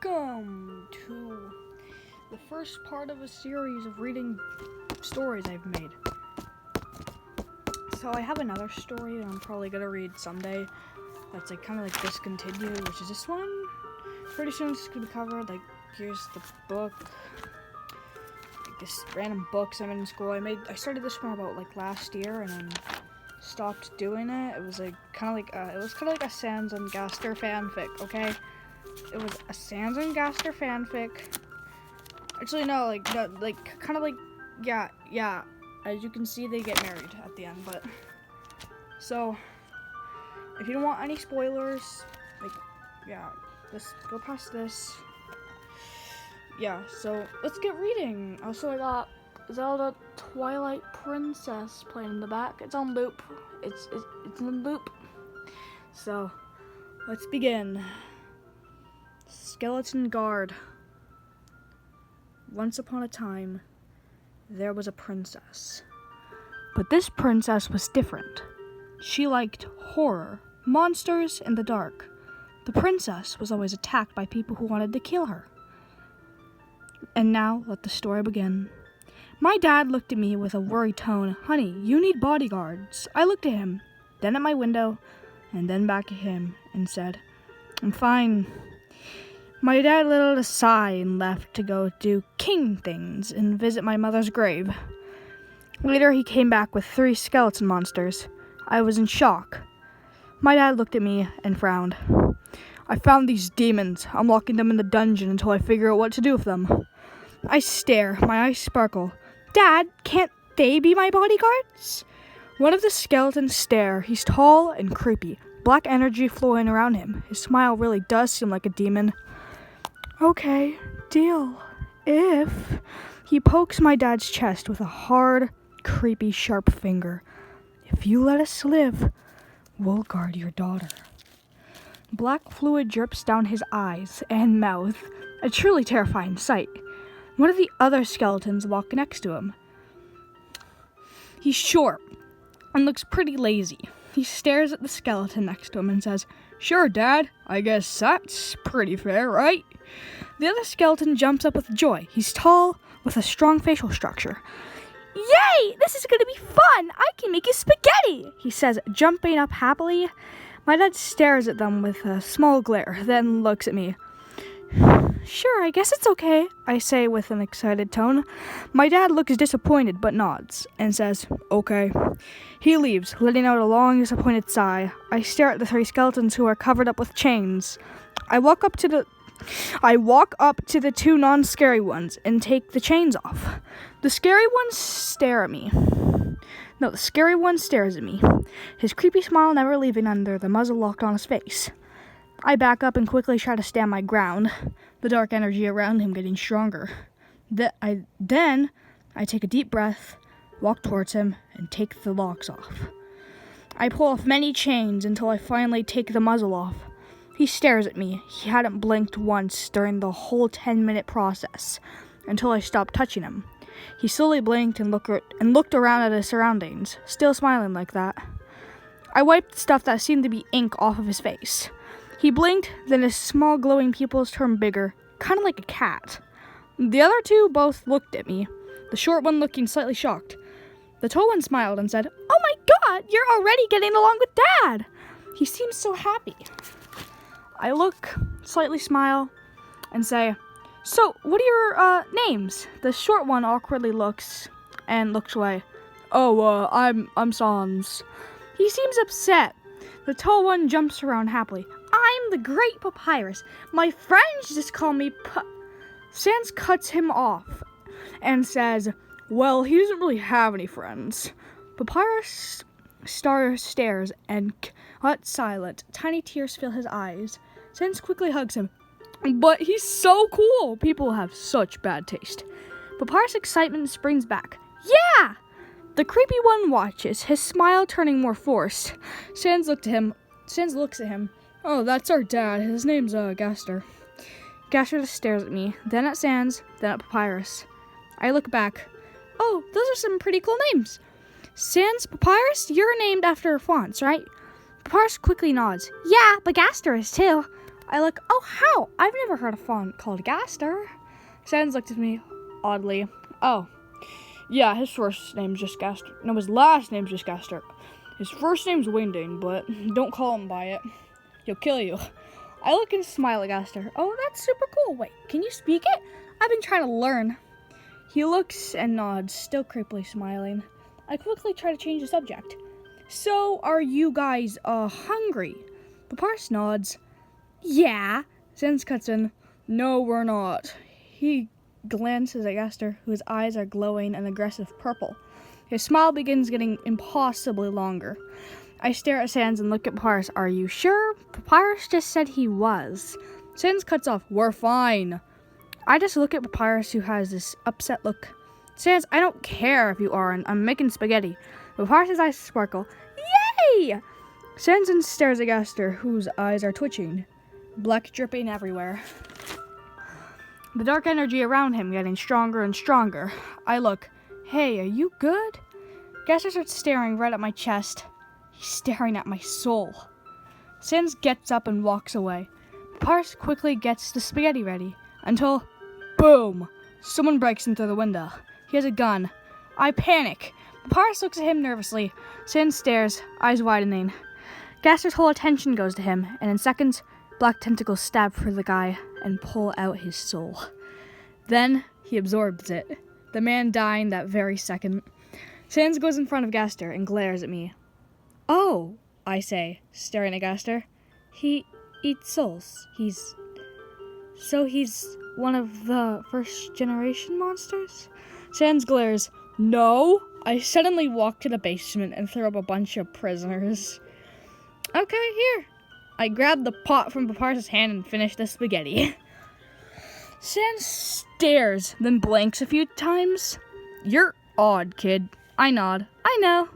Welcome to the first part of a series of reading stories I've made. So I have another story that I'm probably going to read someday that's kind of discontinued, which is this one. Pretty soon it's going to be covered. Here's the book. This random books I'm in school. I started this one about last year and then stopped doing it. It was kind of like a Sans and Gaster fanfic, okay? It was a Sans and Gaster fanfic. Actually, no, yeah. As you can see, they get married at the end, but... So, if you don't want any spoilers, just go past this. Yeah, so, let's get reading. Also, I got Zelda Twilight Princess playing in the back. It's on loop. It's in loop. So, let's begin. Skeleton Guard. Once upon a time, there was a princess. But this princess was different. She liked horror, monsters, and the dark. The princess was always attacked by people who wanted to kill her. And now, let the story begin. My dad looked at me with a worried tone. "Honey, you need bodyguards." I looked at him, then at my window, and then back at him, and said, "I'm fine." My dad let out a sigh and left to go do king things and visit my mother's grave. Later, he came back with 3 skeleton monsters. I was in shock. My dad looked at me and frowned. "I found these demons. I'm locking them in the dungeon until I figure out what to do with them." I stare. My eyes sparkle. "Dad, can't they be my bodyguards?" One of the skeletons stare. He's tall and creepy. Black energy flowing around him. His smile really does seem like a demon. "Okay, deal. If..." He pokes my dad's chest with a hard, creepy, sharp finger. "If you let us live, we'll guard your daughter." Black fluid drips down his eyes and mouth. A truly terrifying sight. One of the other skeletons walk next to him. He's short and looks pretty lazy. He stares at the skeleton next to him and says, "Sure, Dad. I guess that's pretty fair, right?" The other skeleton jumps up with joy. He's tall, with a strong facial structure. "Yay! This is gonna be fun! I can make you spaghetti!" he says, jumping up happily. My dad stares at them with a small glare, then looks at me. "Sure, I guess it's okay," I say with an excited tone. My dad looks disappointed but nods and says, "Okay." He leaves, letting out a long, disappointed sigh. I stare at the 3 skeletons who are covered up with chains. I walk up to the 2 non-scary ones and take the chains off. The scary one stares at me, his creepy smile never leaving under the muzzle locked on his face. I back up and quickly try to stand my ground, the dark energy around him getting stronger. Then I take a deep breath, walk towards him, and take the locks off. I pull off many chains until I finally take the muzzle off. He stares at me. He hadn't blinked once during the whole 10-minute process, until I stopped touching him. He slowly blinked and looked around at his surroundings, still smiling like that. I wiped stuff that seemed to be ink off of his face. He blinked, then his small glowing pupils turned bigger, kind of like a cat. The other 2 both looked at me, the short one looking slightly shocked. The tall one smiled and said, "Oh my God, you're already getting along with Dad! He seems so happy." I look, slightly smile, and say, "So, what are your names?" The short one awkwardly looks away. "Oh, I'm Sans." He seems upset. The tall one jumps around happily. "I'm the Great Papyrus. My friends just call me Sans cuts him off and says, "Well, he doesn't really have any friends." Papyrus stares and cuts silent. Tiny tears fill his eyes. Sans quickly hugs him. "But he's so cool. People have such bad taste." Papyrus' excitement springs back. "Yeah!" The creepy one watches, his smile turning more forced. Sans looks at him. "Oh, that's our dad. His name's Gaster." Gaster just stares at me, then at Sans, then at Papyrus. I look back. "Oh, those are some pretty cool names. Sans, Papyrus, you're named after fonts, right?" Papyrus quickly nods. "Yeah, but Gaster is too." I look, oh, how? I've never heard a fawn called Gaster. Sans looked at me oddly. Oh, yeah, his first name's just Gaster. No, his last name's just Gaster. His first name's Wingding, but don't call him by it. He'll kill you. I look and smile at Gaster. Oh, that's super cool. Wait, can you speak it? I've been trying to learn. He looks and nods, still creepily smiling. I quickly try to change the subject. So, are you guys, hungry? Papyrus nods. Yeah. Sans cuts in. No, we're not. He glances at Gaster, whose eyes are glowing an aggressive purple. His smile begins getting impossibly longer. I stare at Sans and look at Papyrus. Are you sure? Papyrus just said he was. Sans cuts off. We're fine. I just look at Papyrus, who has this upset look. Sans, I don't care if you aren't. I'm making spaghetti. Papyrus's eyes sparkle. Yay! Sans stares at Gaster, whose eyes are twitching. Black dripping everywhere. The dark energy around him getting stronger and stronger. I look. Hey, are you good? Gaster starts staring right at my chest. He's staring at my soul. Sans gets up and walks away. Papyrus quickly gets the spaghetti ready. Until, boom! Someone breaks in through the window. He has a gun. I panic. Papyrus looks at him nervously. Sans stares, eyes widening. Gaster's whole attention goes to him, and in seconds, black tentacles stab through the guy and pull out his soul. Then, he absorbs it. The man dying that very second. Sans goes in front of Gaster and glares at me. Oh, I say, staring at Gaster. He eats souls. So he's one of the first-generation monsters? Sans glares. No. I suddenly walk to the basement and throw up a bunch of prisoners. Okay, here. I grab the pot from Papyrus' hand and finish the spaghetti. Sans stares, then blinks a few times. You're odd, kid. I nod. I know.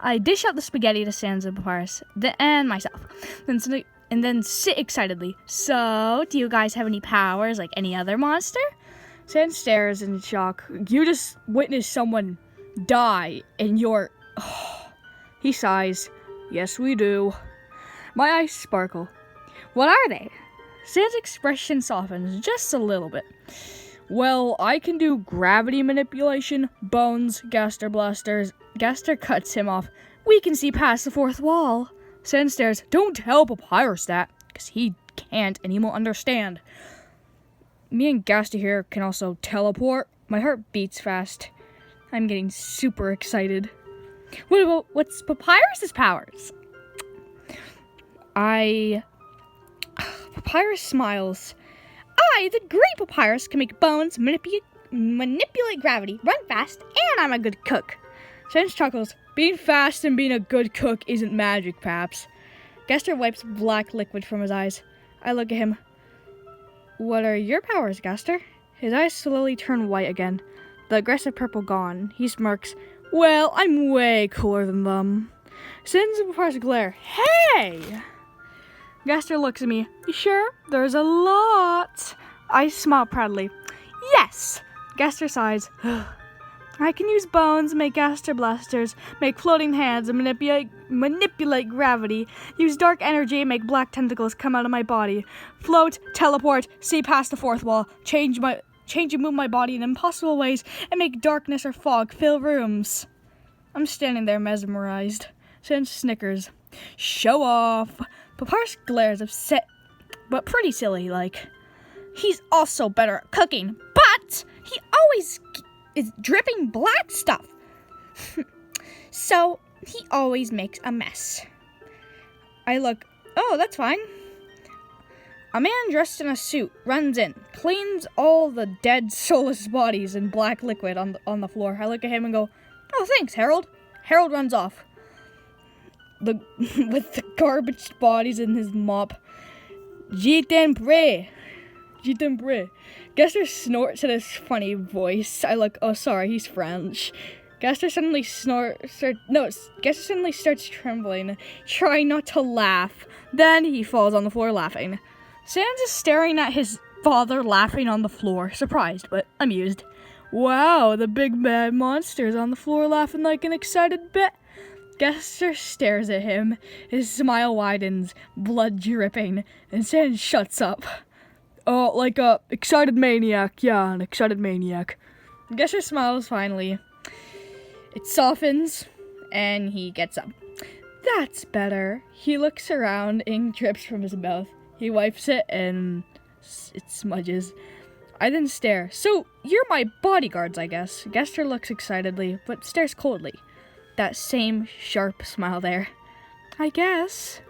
I dish out the spaghetti to Sans and Papyrus, and myself, and then sit excitedly. So, do you guys have any powers like any other monster? Sans stares in shock. You just witnessed someone die, and you're... Oh. He sighs. Yes, we do. My eyes sparkle. What are they? Sans' expression softens just a little bit. Well, I can do gravity manipulation, bones, Gaster blasters. Gaster cuts him off. We can see past the fourth wall. Sans stares. Don't tell Papyrus that, because he can't and he won't understand. Me and Gaster here can also teleport. My heart beats fast. I'm getting super excited. What's Papyrus's powers? Papyrus smiles. I, the great Papyrus, can make bones, manipulate gravity, run fast, and I'm a good cook. Sans chuckles. Being fast and being a good cook isn't magic, Paps. Gaster wipes black liquid from his eyes. I look at him. What are your powers, Gaster? His eyes slowly turn white again. The aggressive purple gone. He smirks. Well, I'm way cooler than them. Sans and Papyrus glare. Hey! Gaster looks at me. You sure? There's a lot. I smile proudly. Yes! Gaster sighs. I can use bones, make Gaster blasters, make floating hands, and manipulate gravity, use dark energy and make black tentacles come out of my body, float, teleport, see past the fourth wall, change and move my body in impossible ways, and make darkness or fog fill rooms. I'm standing there mesmerized. Sans snickers. Show off. Papyrus glares upset, but pretty silly like. He's also better at cooking, but he always is dripping black stuff. So he always makes a mess. I look, oh, that's fine. A man dressed in a suit runs in, cleans all the dead soulless bodies in black liquid on the floor. I look at him and go, oh, thanks, Harold. Harold runs off. With the garbage bodies in his mop. Je t'aime. Gaster snorts at his funny voice. I look, oh, sorry, he's French. Gaster suddenly starts trembling, trying not to laugh. Then he falls on the floor laughing. Sans is staring at his father laughing on the floor, surprised but amused. Wow, the big bad monster's on the floor laughing like an excited Gester stares at him. His smile widens, blood dripping, and Sans shuts up. Oh, like a excited maniac. Yeah, an excited maniac. Gester smiles finally. It softens, and he gets up. That's better. He looks around, ink drips from his mouth. He wipes it, and it smudges. I then stare. So, you're my bodyguards, I guess. Gester looks excitedly, but stares coldly. That same sharp smile there. I guess.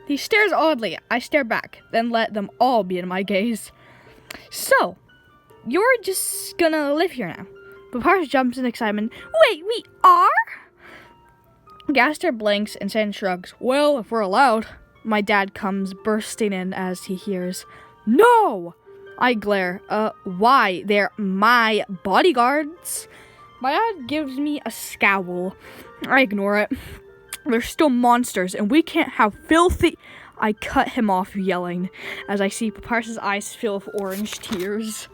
He stares oddly. I stare back, then let them all be in my gaze. So, you're just gonna live here now. Papyrus jumps in excitement. Wait, we are? Gaster blinks and Sans shrugs. Well, if we're allowed. My dad comes bursting in as he hears. No! I glare. Why? They're my bodyguards. My dad gives me a scowl. I ignore it. They're still monsters, and we can't have filthy... I cut him off, yelling, as I see Papyrus's eyes fill with orange tears.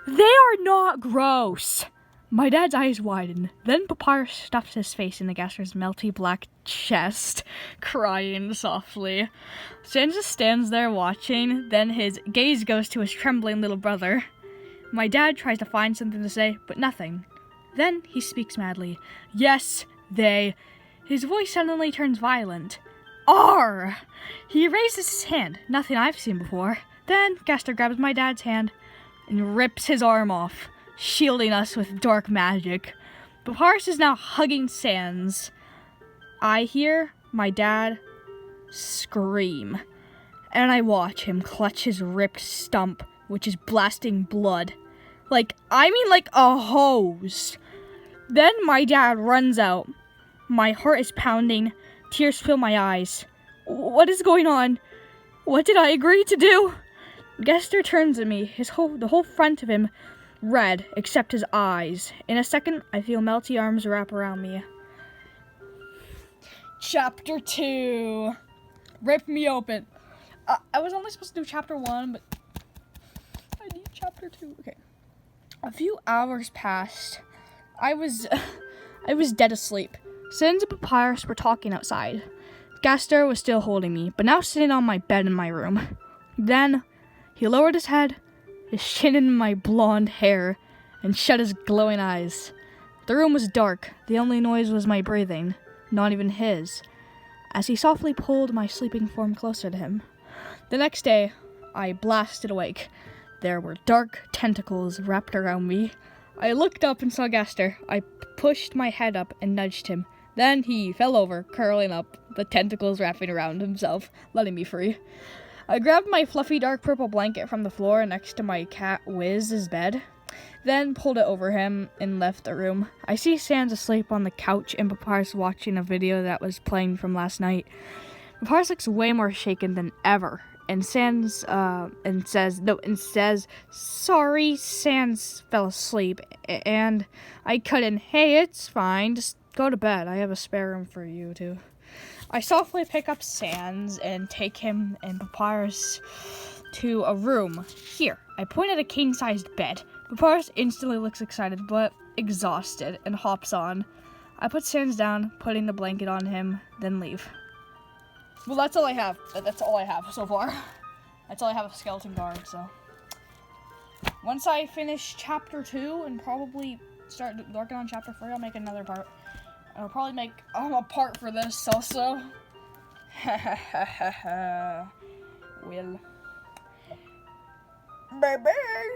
They are not gross. My dad's eyes widen. Then Papyrus stuffs his face into Gaster's melty black chest, crying softly. Sans just stands there watching, then his gaze goes to his trembling little brother. My dad tries to find something to say, but nothing. Then he speaks madly. Yes, they... His voice suddenly turns violent. Arr! He raises his hand, nothing I've seen before. Then Gaster grabs my dad's hand and rips his arm off, shielding us with dark magic. Papyrus is now hugging Sans. I hear my dad scream, and I watch him clutch his ripped stump, which is blasting blood. Like a hose. Then my dad runs out. My heart is pounding. Tears fill my eyes. What is going on? What did I agree to do? Gester turns at me, the whole front of him red, except his eyes. In a second, I feel melty arms wrap around me. Chapter 2. Rip me open. I was only supposed to do chapter 1, but I need chapter 2. Okay. A few hours passed. I was dead asleep. Sans and Papyrus were talking outside. Gaster was still holding me, but now sitting on my bed in my room. Then, he lowered his head, his chin in my blonde hair, and shut his glowing eyes. The room was dark. The only noise was my breathing, not even his, as he softly pulled my sleeping form closer to him. The next day, I blasted awake. There were dark tentacles wrapped around me. I looked up and saw Gaster. I pushed my head up and nudged him. Then he fell over, curling up, the tentacles wrapping around himself, letting me free. I grabbed my fluffy dark purple blanket from the floor next to my cat Wiz's bed, then pulled it over him and left the room. I see Sans asleep on the couch and Papyrus watching a video that was playing from last night. Papyrus looks way more shaken than ever, and says, sorry, Sans fell asleep, and I cut in, hey, it's fine, just go to bed, I have a spare room for you too. I softly pick up Sans and take him and Papyrus to a room. Here, I point at a king-sized bed. Papyrus instantly looks excited, but exhausted, and hops on. I put Sans down, putting the blanket on him, then leave. Well, that's all I have. That's all I have so far. That's all I have of Skeleton Guard, so. Once I finish chapter 2 and probably start working on chapter 3, I'll make another part. I'll probably make a part for this also. Will. Bye-bye.